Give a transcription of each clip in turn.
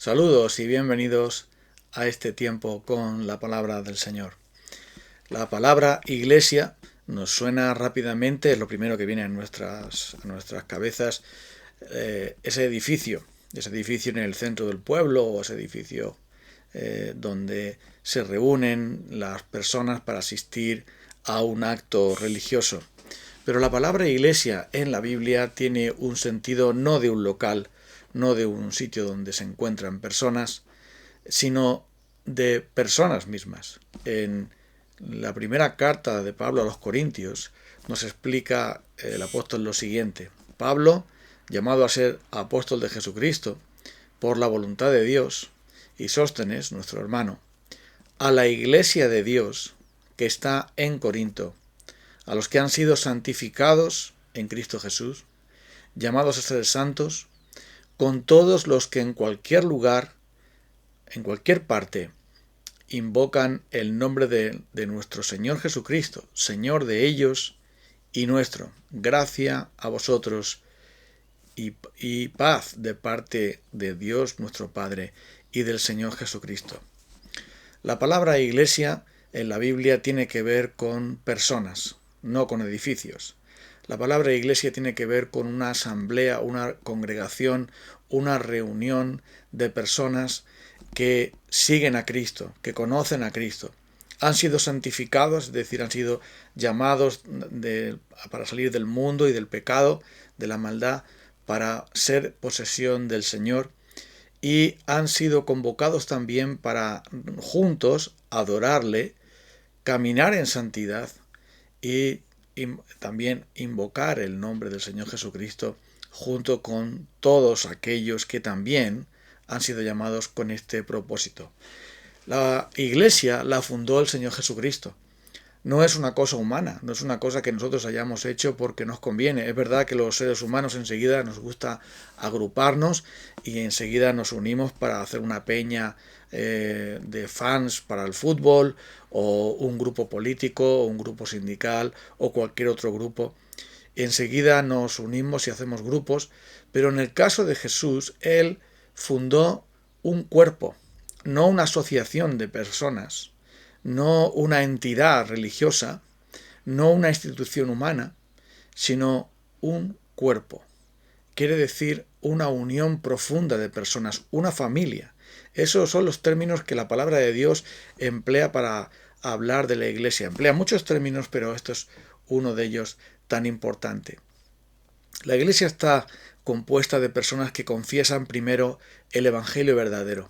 Saludos y bienvenidos a este tiempo con la palabra del Señor. La palabra iglesia nos suena rápidamente, es lo primero que viene a nuestras cabezas, ese edificio en el centro del pueblo o ese edificio donde se reúnen las personas para asistir a un acto religioso. Pero la palabra iglesia en la Biblia tiene un sentido no de un local, no de un sitio donde se encuentran personas, sino de personas mismas. En la primera carta de Pablo a los Corintios nos explica el apóstol lo siguiente. Pablo, llamado a ser apóstol de Jesucristo por la voluntad de Dios, y Sóstenes, nuestro hermano, a la iglesia de Dios que está en Corinto, a los que han sido santificados en Cristo Jesús, llamados a ser santos, con todos los que en cualquier lugar, en cualquier parte, invocan el nombre de nuestro Señor Jesucristo, Señor de ellos y nuestro. Gracia a vosotros y paz de parte de Dios nuestro Padre y del Señor Jesucristo. La palabra iglesia en la Biblia tiene que ver con personas, no con edificios. La palabra iglesia tiene que ver con una asamblea, una congregación, una reunión de personas que siguen a Cristo, que conocen a Cristo. Han sido santificados, es decir, han sido llamados para salir del mundo y del pecado, de la maldad, para ser posesión del Señor. Y han sido convocados también para juntos adorarle, caminar en santidad y también invocar el nombre del Señor Jesucristo junto con todos aquellos que también han sido llamados con este propósito. La iglesia la fundó el Señor Jesucristo. No es una cosa humana, no es una cosa que nosotros hayamos hecho porque nos conviene. Es verdad que los seres humanos enseguida nos gusta agruparnos y enseguida nos unimos para hacer una peña de fans para el fútbol o un grupo político o un grupo sindical o cualquier otro grupo. Enseguida nos unimos y hacemos grupos, pero en el caso de Jesús, Él fundó un cuerpo, no una asociación de personas, no una entidad religiosa, no una institución humana, sino un cuerpo. Quiere decir una unión profunda de personas, una familia. Esos son los términos que la palabra de Dios emplea para hablar de la iglesia. Emplea muchos términos, pero esto es uno de ellos tan importante. La iglesia está compuesta de personas que confiesan primero el evangelio verdadero.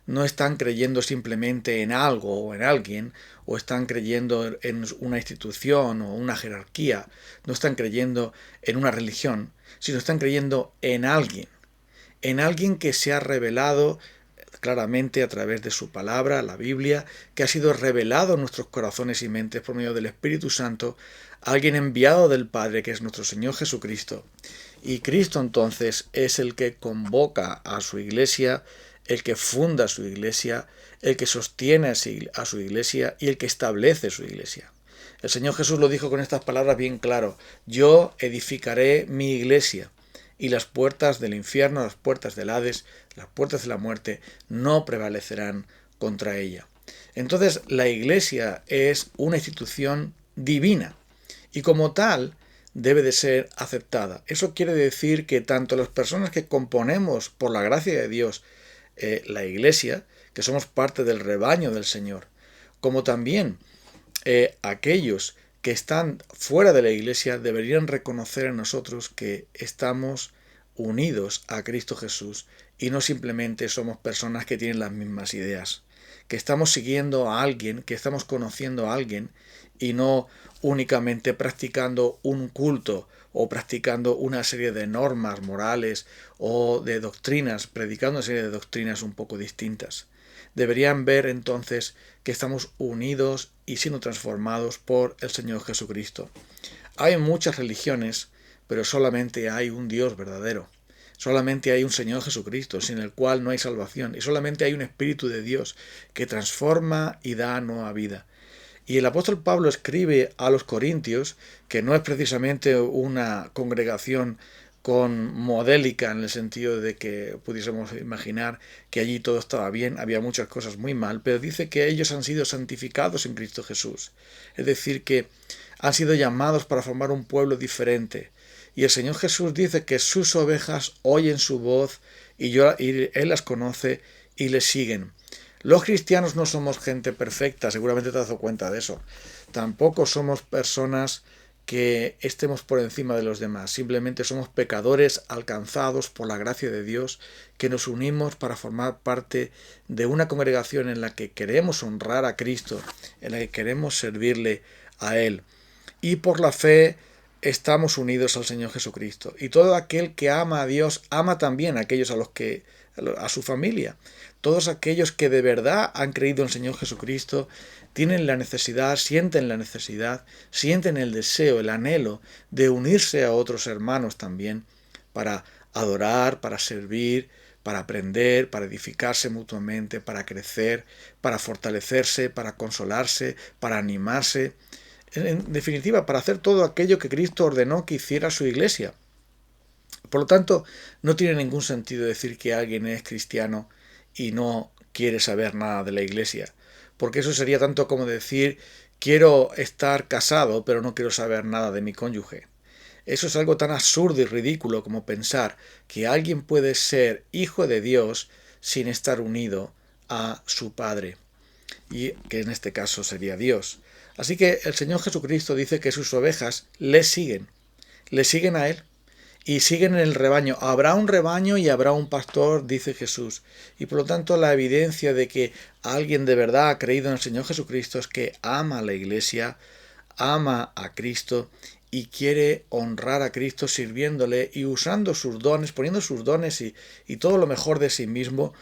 No están creyendo simplemente en algo o en alguien, o están creyendo en una institución o una jerarquía, no están creyendo en una religión, sino están creyendo en alguien que se ha revelado claramente a través de su palabra, la Biblia, que ha sido revelado en nuestros corazones y mentes por medio del Espíritu Santo, alguien enviado del Padre, que es nuestro Señor Jesucristo. Y Cristo entonces es el que convoca a su iglesia, el que funda su iglesia, el que sostiene a su iglesia y el que establece su iglesia. El Señor Jesús lo dijo con estas palabras bien claro: yo edificaré mi iglesia y las puertas del infierno, las puertas del Hades, las puertas de la muerte no prevalecerán contra ella. Entonces la iglesia es una institución divina y como tal debe de ser aceptada. Eso quiere decir que tanto las personas que componemos por la gracia de Dios la iglesia, que somos parte del rebaño del Señor, como también aquellos que están fuera de la iglesia deberían reconocer en nosotros que estamos unidos a Cristo Jesús y no simplemente somos personas que tienen las mismas ideas, que estamos siguiendo a alguien, que estamos conociendo a alguien y no únicamente practicando un culto o practicando una serie de normas morales o de doctrinas, predicando una serie de doctrinas un poco distintas. Deberían ver entonces que estamos unidos y siendo transformados por el Señor Jesucristo. Hay muchas religiones, pero solamente hay un Dios verdadero. Solamente hay un Señor Jesucristo, sin el cual no hay salvación. Y solamente hay un Espíritu de Dios que transforma y da nueva vida. Y el apóstol Pablo escribe a los Corintios, que no es precisamente una congregación con modélica, en el sentido de que pudiésemos imaginar que allí todo estaba bien, había muchas cosas muy mal, pero dice que ellos han sido santificados en Cristo Jesús. Es decir, que han sido llamados para formar un pueblo diferente. Y el Señor Jesús dice que sus ovejas oyen su voz y Él las conoce y le siguen. Los cristianos no somos gente perfecta, seguramente te has dado cuenta de eso. Tampoco somos personas que estemos por encima de los demás. Simplemente somos pecadores alcanzados por la gracia de Dios, que nos unimos para formar parte de una congregación en la que queremos honrar a Cristo, en la que queremos servirle a Él. Y por la fe estamos unidos al Señor Jesucristo. Y todo aquel que ama a Dios ama también a aquellos a su familia. Todos aquellos que de verdad han creído en el Señor Jesucristo tienen la necesidad, sienten el deseo, el anhelo de unirse a otros hermanos también para adorar, para servir, para aprender, para edificarse mutuamente, para crecer, para fortalecerse, para consolarse, para animarse. En definitiva, para hacer todo aquello que Cristo ordenó que hiciera su iglesia. Por lo tanto, no tiene ningún sentido decir que alguien es cristiano y no quiere saber nada de la iglesia, porque eso sería tanto como decir quiero estar casado pero no quiero saber nada de mi cónyuge. Eso es algo tan absurdo y ridículo como pensar que alguien puede ser hijo de Dios sin estar unido a su Padre, y que en este caso sería Dios. Así que el Señor Jesucristo dice que sus ovejas le siguen a Él y siguen en el rebaño. Habrá un rebaño y habrá un pastor, dice Jesús. Y por lo tanto la evidencia de que alguien de verdad ha creído en el Señor Jesucristo es que ama a la iglesia, ama a Cristo y quiere honrar a Cristo sirviéndole y usando sus dones, poniendo sus dones y todo lo mejor de sí mismo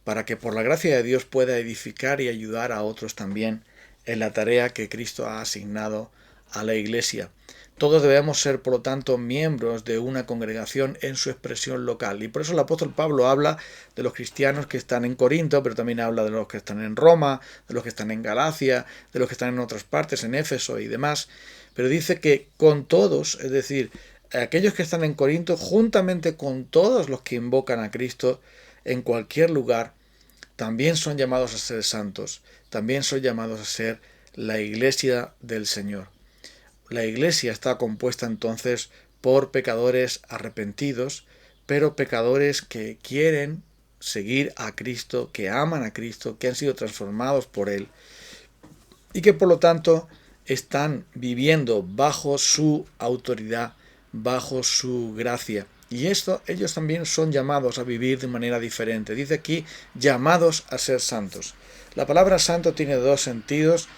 para que por la gracia de Dios pueda edificar y ayudar a otros también en la tarea que Cristo ha asignado a la iglesia. Todos debemos ser, por lo tanto, miembros de una congregación en su expresión local. Y por eso el apóstol Pablo habla de los cristianos que están en Corinto, pero también habla de los que están en Roma, de los que están en Galacia, de los que están en otras partes, en Éfeso y demás. Pero dice que con todos, es decir, aquellos que están en Corinto, juntamente con todos los que invocan a Cristo en cualquier lugar, también son llamados a ser santos, también son llamados a ser la iglesia del Señor. La iglesia está compuesta entonces por pecadores arrepentidos, pero pecadores que quieren seguir a Cristo, que aman a Cristo, que han sido transformados por Él y que por lo tanto están viviendo bajo su autoridad, bajo su gracia. Y ellos también son llamados a vivir de manera diferente. Dice aquí, llamados a ser santos. La palabra santo tiene dos sentidos.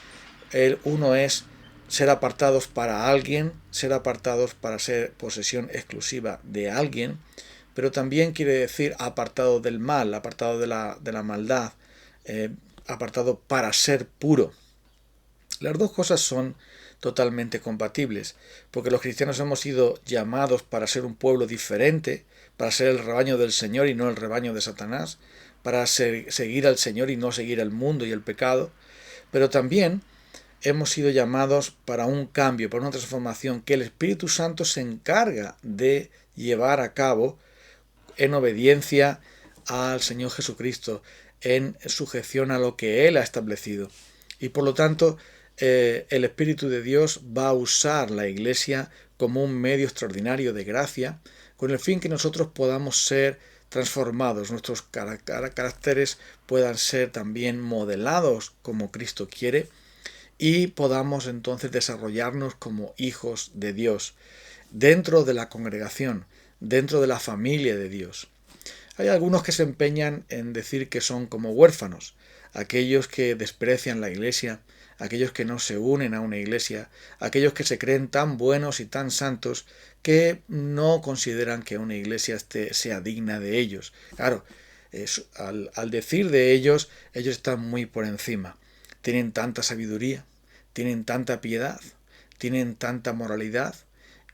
Uno es ser apartados para alguien, ser apartados para ser posesión exclusiva de alguien, pero también quiere decir apartado del mal, apartado de la maldad, apartado para ser puro. Las dos cosas son totalmente compatibles, porque los cristianos hemos sido llamados para ser un pueblo diferente, para ser el rebaño del Señor y no el rebaño de Satanás, para seguir al Señor y no seguir al mundo y el pecado, pero también hemos sido llamados para un cambio, para una transformación que el Espíritu Santo se encarga de llevar a cabo en obediencia al Señor Jesucristo, en sujeción a lo que Él ha establecido. Y por lo tanto, el Espíritu de Dios va a usar la Iglesia como un medio extraordinario de gracia, con el fin que nosotros podamos ser transformados, nuestros caracteres puedan ser también modelados como Cristo quiere y podamos entonces desarrollarnos como hijos de Dios dentro de la congregación, dentro de la familia de Dios. Hay algunos que se empeñan en decir que son como huérfanos, aquellos que desprecian la Iglesia, aquellos que no se unen a una iglesia, aquellos que se creen tan buenos y tan santos que no consideran que una iglesia sea digna de ellos. Claro, al decir de ellos están muy por encima. Tienen tanta sabiduría, tienen tanta piedad, tienen tanta moralidad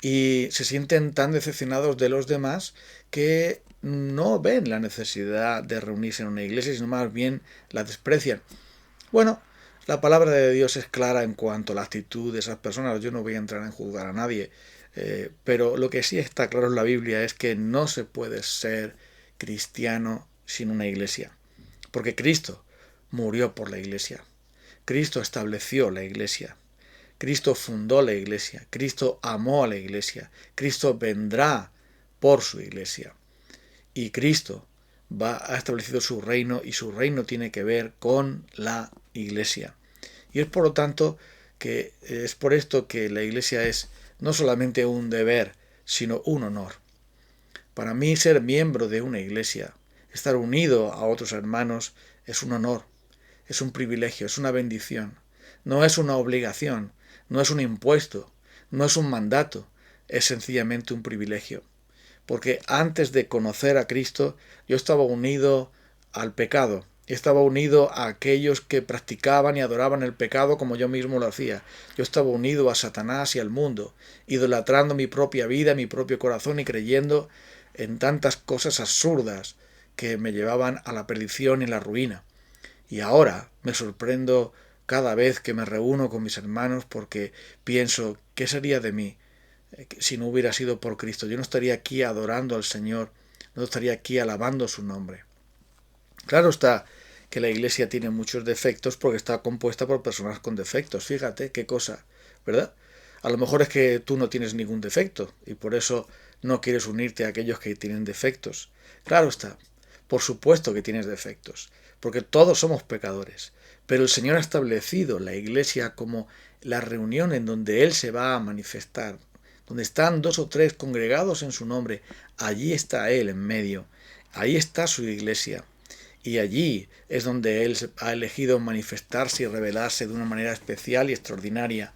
y se sienten tan decepcionados de los demás que no ven la necesidad de reunirse en una iglesia, sino más bien la desprecian. Bueno, la palabra de Dios es clara en cuanto a la actitud de esas personas. Yo no voy a entrar en juzgar a nadie. Pero lo que sí está claro en la Biblia es que no se puede ser cristiano sin una iglesia. Porque Cristo murió por la iglesia. Cristo estableció la iglesia. Cristo fundó la iglesia. Cristo amó a la iglesia. Cristo vendrá por su iglesia. Y Cristo ha establecido su reino, y su reino tiene que ver con la iglesia. Y es por lo tanto que es por esto que la iglesia es no solamente un deber, sino un honor. Para mí ser miembro de una iglesia, estar unido a otros hermanos, es un honor, es un privilegio, es una bendición. No es una obligación, no es un impuesto, no es un mandato, es sencillamente un privilegio. Porque antes de conocer a Cristo, yo estaba unido al pecado. Estaba unido a aquellos que practicaban y adoraban el pecado como yo mismo lo hacía. Yo estaba unido a Satanás y al mundo, idolatrando mi propia vida, mi propio corazón y creyendo en tantas cosas absurdas que me llevaban a la perdición y la ruina. Y ahora me sorprendo cada vez que me reúno con mis hermanos porque pienso, ¿qué sería de mí si no hubiera sido por Cristo? Yo no estaría aquí adorando al Señor, no estaría aquí alabando su nombre. Claro está que la iglesia tiene muchos defectos porque está compuesta por personas con defectos. Fíjate qué cosa, ¿verdad? A lo mejor es que tú no tienes ningún defecto y por eso no quieres unirte a aquellos que tienen defectos. Claro está, por supuesto que tienes defectos, porque todos somos pecadores. Pero el Señor ha establecido la iglesia como la reunión en donde Él se va a manifestar. Donde están 2 o 3 congregados en su nombre, allí está Él en medio. Ahí está su iglesia. Y allí es donde Él ha elegido manifestarse y revelarse de una manera especial y extraordinaria.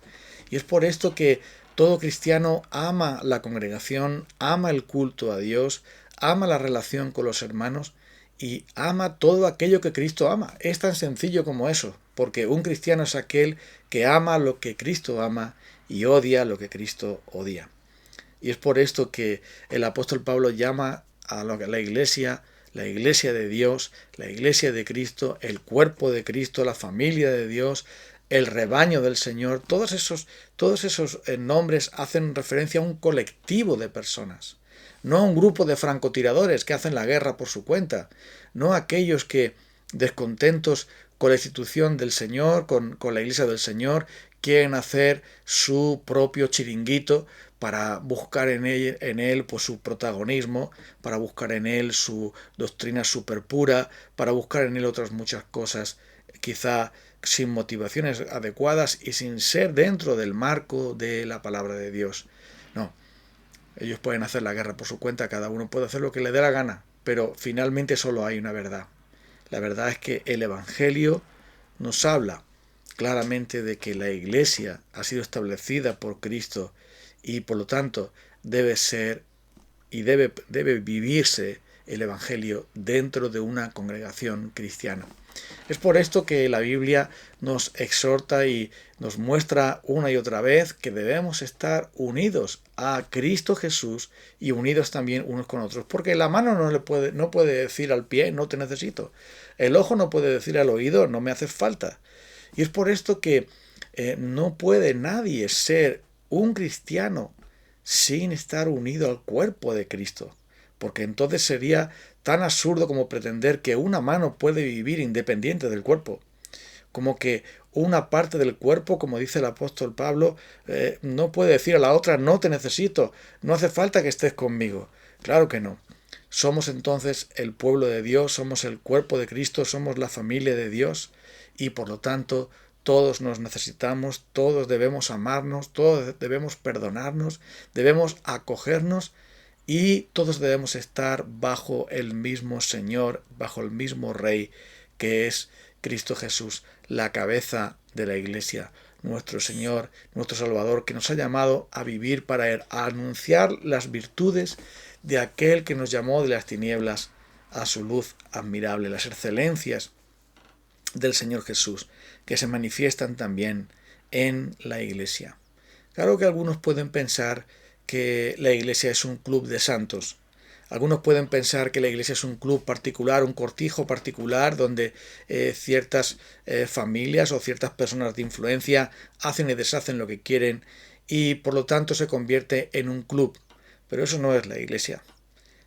Y es por esto que todo cristiano ama la congregación, ama el culto a Dios, ama la relación con los hermanos y ama todo aquello que Cristo ama. Es tan sencillo como eso, porque un cristiano es aquel que ama lo que Cristo ama y odia lo que Cristo odia. Y es por esto que el apóstol Pablo llama a la iglesia de Dios, la iglesia de Cristo, el cuerpo de Cristo, la familia de Dios, el rebaño del Señor. Todos esos nombres hacen referencia a un colectivo de personas, no a un grupo de francotiradores que hacen la guerra por su cuenta, no a aquellos que, descontentos con la institución del Señor, con la iglesia del Señor, quieren hacer su propio chiringuito para buscar en él pues, su protagonismo, para buscar en él su doctrina súper pura, para buscar en él otras muchas cosas, quizá sin motivaciones adecuadas y sin ser dentro del marco de la palabra de Dios. No, ellos pueden hacer la guerra por su cuenta, cada uno puede hacer lo que le dé la gana, pero finalmente solo hay una verdad. La verdad es que el Evangelio nos habla claramente de que la iglesia ha sido establecida por Cristo y por lo tanto debe ser y debe vivirse el Evangelio dentro de una congregación cristiana. Es por esto que la Biblia nos exhorta y nos muestra una y otra vez que debemos estar unidos a Cristo Jesús y unidos también unos con otros, porque la mano no puede decir al pie no te necesito, el ojo no puede decir al oído no me haces falta. Y es por esto que no puede nadie ser un cristiano sin estar unido al cuerpo de Cristo, porque entonces sería tan absurdo como pretender que una mano puede vivir independiente del cuerpo, como que una parte del cuerpo, como dice el apóstol Pablo, no puede decir a la otra no te necesito, no hace falta que estés conmigo. Claro que no. Somos entonces el pueblo de Dios, somos el cuerpo de Cristo, somos la familia de Dios y por lo tanto todos nos necesitamos, todos debemos amarnos, todos debemos perdonarnos, debemos acogernos y todos debemos estar bajo el mismo Señor, bajo el mismo Rey que es Cristo Jesús, la cabeza de la Iglesia, nuestro Señor, nuestro Salvador, que nos ha llamado a vivir para Él, a anunciar las virtudes de aquel que nos llamó de las tinieblas a su luz admirable, las excelencias del Señor Jesús, que se manifiestan también en la Iglesia. Claro que algunos pueden pensar que la Iglesia es un club de santos. Algunos pueden pensar que la Iglesia es un club particular, un cortijo particular, donde ciertas familias o ciertas personas de influencia hacen y deshacen lo que quieren y por lo tanto se convierte en un club. Pero eso no es la iglesia.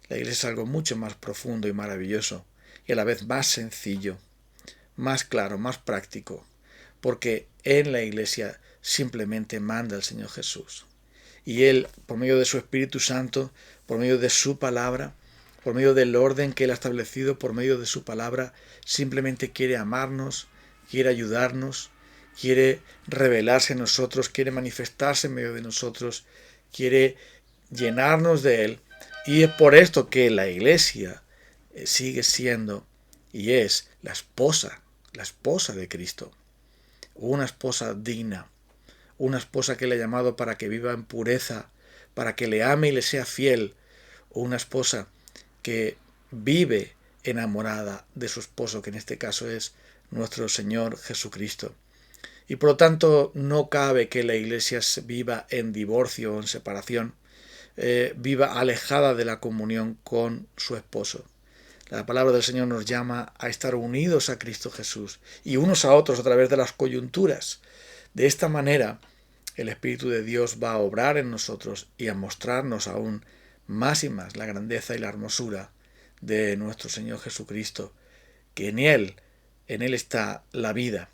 La iglesia es algo mucho más profundo y maravilloso y a la vez más sencillo, más claro, más práctico, porque en la iglesia simplemente manda el Señor Jesús. Y Él, por medio de su Espíritu Santo, por medio de su palabra, por medio del orden que Él ha establecido, por medio de su palabra, simplemente quiere amarnos, quiere ayudarnos, quiere revelarse en nosotros, quiere manifestarse en medio de nosotros, quiere llenarnos de Él. Y es por esto que la iglesia sigue siendo y es la esposa de Cristo. Una esposa digna, una esposa que Él ha llamado para que viva en pureza, para que le ame y le sea fiel, o una esposa que vive enamorada de su esposo, que en este caso es nuestro Señor Jesucristo. Y por lo tanto no cabe que la iglesia viva en divorcio o en separación, viva alejada de la comunión con su esposo. La palabra del Señor nos llama a estar unidos a Cristo Jesús y unos a otros a través de las coyunturas. De esta manera, el Espíritu de Dios va a obrar en nosotros y a mostrarnos aún más y más la grandeza y la hermosura de nuestro Señor Jesucristo, que en Él está la vida.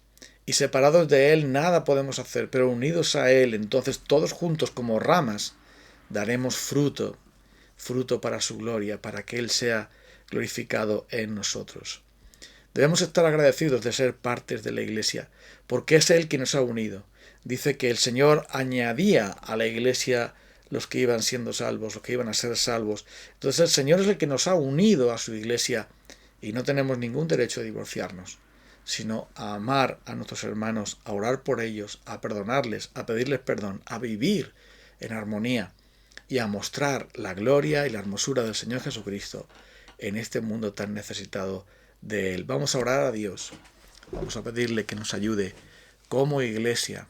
Y separados de Él nada podemos hacer, pero unidos a Él, entonces todos juntos como ramas, daremos fruto para su gloria, para que Él sea glorificado en nosotros. Debemos estar agradecidos de ser partes de la iglesia, porque es Él quien nos ha unido. Dice que el Señor añadía a la iglesia los que iban siendo salvos, los que iban a ser salvos. Entonces el Señor es el que nos ha unido a su iglesia y no tenemos ningún derecho a divorciarnos, sino a amar a nuestros hermanos, a orar por ellos, a perdonarles, a pedirles perdón, a vivir en armonía y a mostrar la gloria y la hermosura del Señor Jesucristo en este mundo tan necesitado de Él. Vamos a orar a Dios, vamos a pedirle que nos ayude como iglesia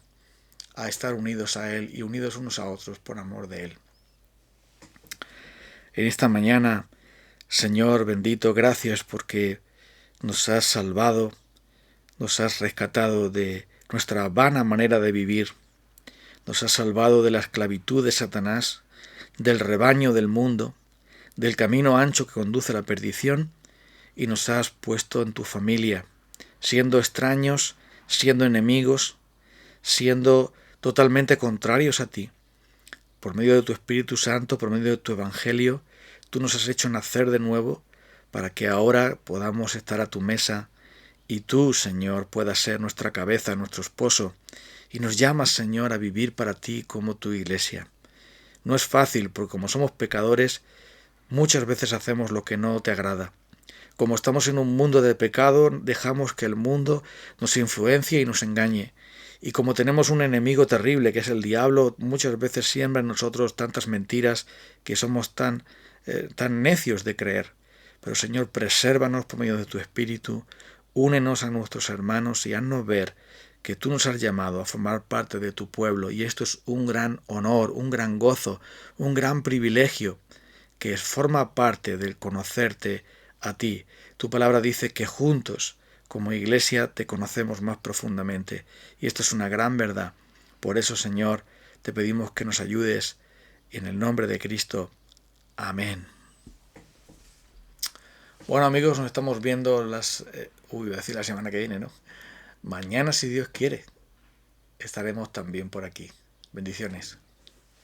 a estar unidos a Él y unidos unos a otros por amor de Él. En esta mañana, Señor bendito, gracias porque nos has salvado, nos has rescatado de nuestra vana manera de vivir, nos has salvado de la esclavitud de Satanás, del rebaño del mundo, del camino ancho que conduce a la perdición, y nos has puesto en tu familia, siendo extraños, siendo enemigos, siendo totalmente contrarios a ti. Por medio de tu Espíritu Santo, por medio de tu Evangelio, tú nos has hecho nacer de nuevo para que ahora podamos estar a tu mesa y tú, Señor, puedas ser nuestra cabeza, nuestro esposo, y nos llamas, Señor, a vivir para ti como tu iglesia. No es fácil, porque como somos pecadores, muchas veces hacemos lo que no te agrada. Como estamos en un mundo de pecado, dejamos que el mundo nos influencie y nos engañe. Y como tenemos un enemigo terrible, que es el diablo, muchas veces siembra en nosotros tantas mentiras que somos tan necios de creer. Pero Señor, presérvanos por medio de tu Espíritu, únenos a nuestros hermanos y haznos ver que tú nos has llamado a formar parte de tu pueblo, y esto es un gran honor, un gran gozo, un gran privilegio, que forma parte del conocerte a ti. Tu palabra dice que juntos, como iglesia, te conocemos más profundamente, y esto es una gran verdad. Por eso, Señor, te pedimos que nos ayudes, en el nombre de Cristo. Amén. Bueno, amigos, nos estamos viendo voy a decir la semana que viene, ¿no? Mañana, si Dios quiere, estaremos también por aquí. Bendiciones.